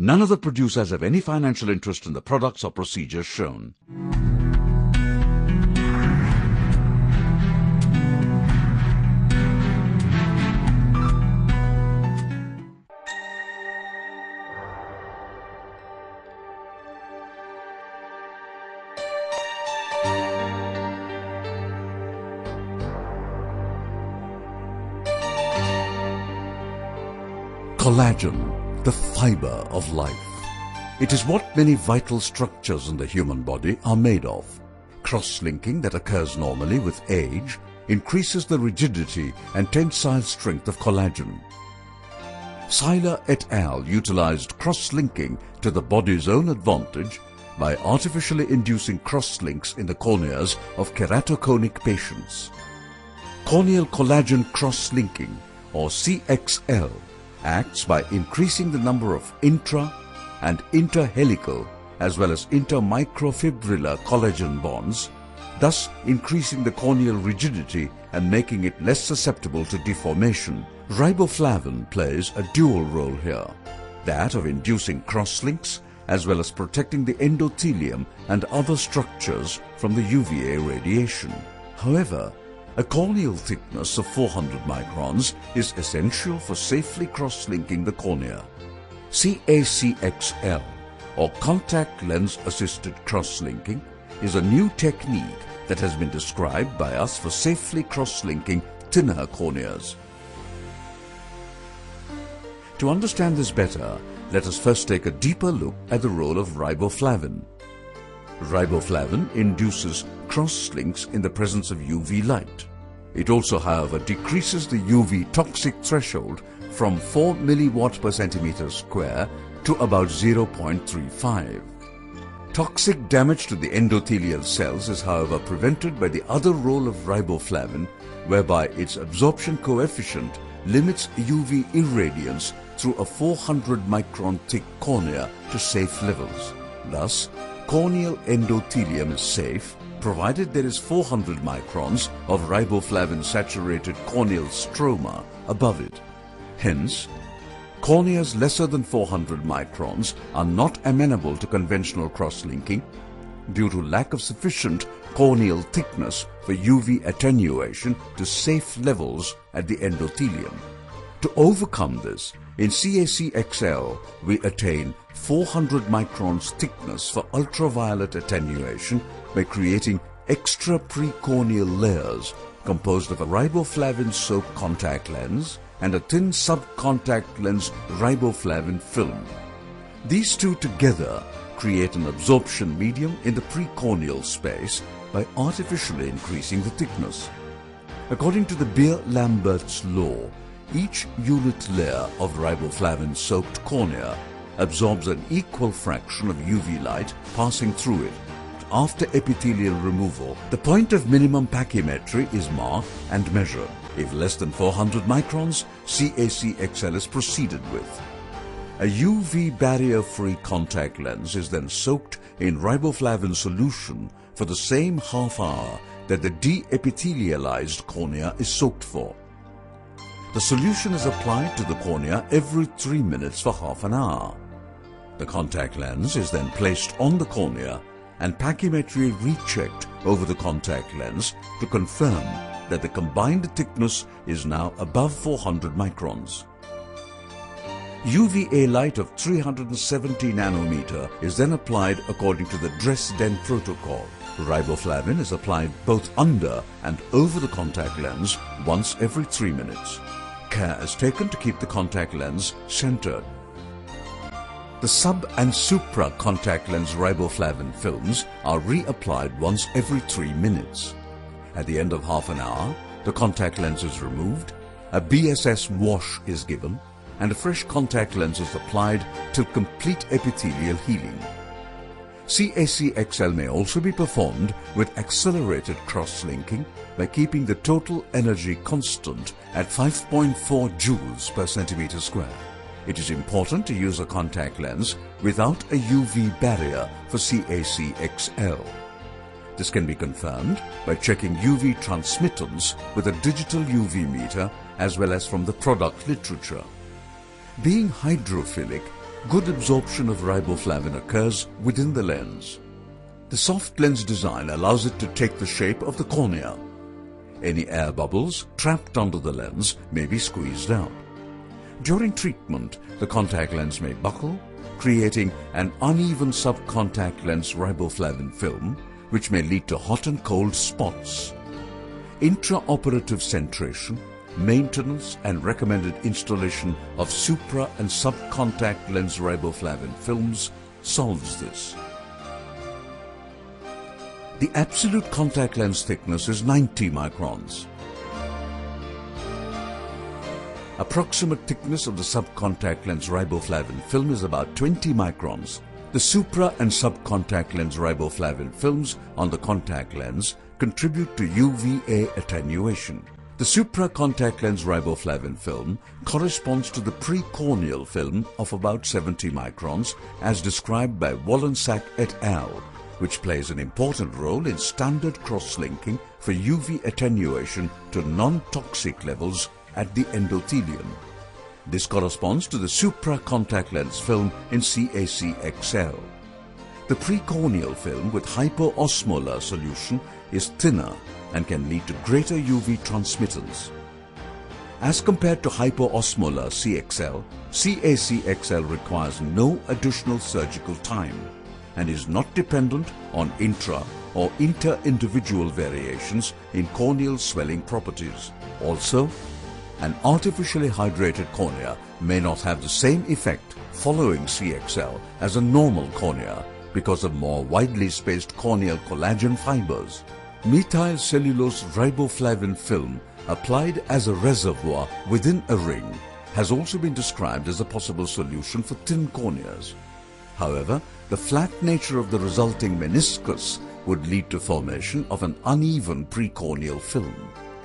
None of the producers have any financial interest in the products or procedures shown. Collagen, the fiber of life. It is what many vital structures in the human body are made of. Cross-linking that occurs normally with age increases the rigidity and tensile strength of collagen. Seiler et al. Utilized cross-linking to the body's own advantage by artificially inducing cross-links in the corneas of keratoconic patients. Corneal collagen cross-linking, or CXL, acts by increasing the number of intra- and interhelical as well as intermicrofibrillar collagen bonds, thus increasing the corneal rigidity and making it less susceptible to deformation. Riboflavin plays a dual role here, that of inducing crosslinks as well as protecting the endothelium and other structures from the UVA radiation. However, a corneal thickness of 400 microns is essential for safely cross-linking the cornea. CACXL, or contact lens assisted cross-linking, is a new technique that has been described by us for safely cross-linking thinner corneas. To understand this better, let us first take a deeper look at the role of riboflavin. Riboflavin induces cross-links in the presence of UV light. It also, however, decreases the UV toxic threshold from 4 milliwatt per centimeter square to about 0.35. Toxic damage to the endothelial cells is, however, prevented by the other role of riboflavin, whereby its absorption coefficient limits UV irradiance through a 400 micron thick cornea to safe levels. Thus, corneal endothelium is safe provided there is 400 microns of riboflavin saturated corneal stroma above it. Hence, corneas lesser than 400 microns are not amenable to conventional cross-linking due to lack of sufficient corneal thickness for UV attenuation to safe levels at the endothelium. To overcome this, in CACXL we attain 400 microns thickness for ultraviolet attenuation by creating extra precorneal layers composed of a riboflavin-soaked contact lens and a thin subcontact lens riboflavin film. These two together create an absorption medium in the precorneal space by artificially increasing the thickness. According to the Beer-Lambert's law, each unit layer of riboflavin-soaked cornea absorbs an equal fraction of UV light passing through it. After epithelial removal, the point of minimum pachymetry is marked and measured. If less than 400 microns, CACXL is proceeded with. A UV barrier-free contact lens is then soaked in riboflavin solution for the same half hour that the de-epithelialized cornea is soaked for. The solution is applied to the cornea every 3 minutes for half an hour. The contact lens is then placed on the cornea and pachymetry rechecked over the contact lens to confirm that the combined thickness is now above 400 microns. UVA light of 370 nanometer is then applied according to the Dresden protocol. Riboflavin is applied both under and over the contact lens once every 3 minutes. Care is taken to keep the contact lens centered. The sub and supra contact lens riboflavin films are reapplied once every 3 minutes. At the end of half an hour, the contact lens is removed, a BSS wash is given, and a fresh contact lens is applied till complete epithelial healing. CACXL may also be performed with accelerated cross-linking by keeping the total energy constant at 5.4 joules per centimeter square. It is important to use a contact lens without a UV barrier for CACXL. This can be confirmed by checking UV transmittance with a digital UV meter as well as from the product literature. Being hydrophilic, Good absorption of riboflavin occurs within the lens. The soft lens design allows it to take the shape of the cornea. Any air bubbles trapped under the lens may be squeezed out. During treatment, the contact lens may buckle, creating an uneven subcontact lens riboflavin film, which may lead to hot and cold spots. Intraoperative centration, maintenance and recommended installation of supra and subcontact lens riboflavin films solves this. The absolute contact lens thickness is 90 microns. Approximate thickness of the subcontact lens riboflavin film is about 20 microns. The supra and subcontact lens riboflavin films on the contact lens contribute to UVA attenuation. The supracontact lens riboflavin film corresponds to the precorneal film of about 70 microns as described by Wollensak et al., which plays an important role in standard cross-linking for UV attenuation to non-toxic levels at the endothelium. This corresponds to the supracontact lens film in CACXL. The precorneal film with hyperosmolar solution is thinner and can lead to greater UV transmittance. As compared to hyperosmolar CXL, CACXL requires no additional surgical time and is not dependent on intra or inter-individual variations in corneal swelling properties. Also, an artificially hydrated cornea may not have the same effect following CXL as a normal cornea because of more widely spaced corneal collagen fibers. Methyl cellulose riboflavin film applied as a reservoir within a ring has also been described as a possible solution for thin corneas. However, the flat nature of the resulting meniscus would lead to formation of an uneven precorneal film.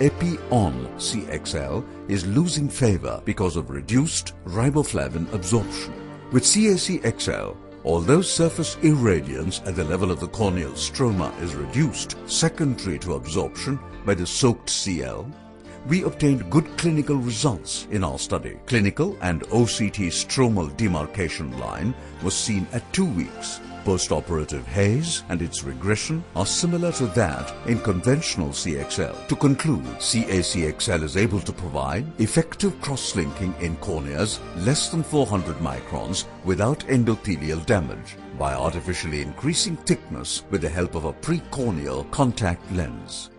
Epi-on CXL is losing favor because of reduced riboflavin absorption. With CACXL, although surface irradiance at the level of the corneal stroma is reduced secondary to absorption by the soaked CL, we obtained good clinical results in our study. Clinical and OCT stromal demarcation line was seen at 2 weeks. Postoperative haze and its regression are similar to that in conventional CXL. To conclude, CACXL is able to provide effective cross-linking in corneas less than 400 microns without endothelial damage by artificially increasing thickness with the help of a precorneal contact lens.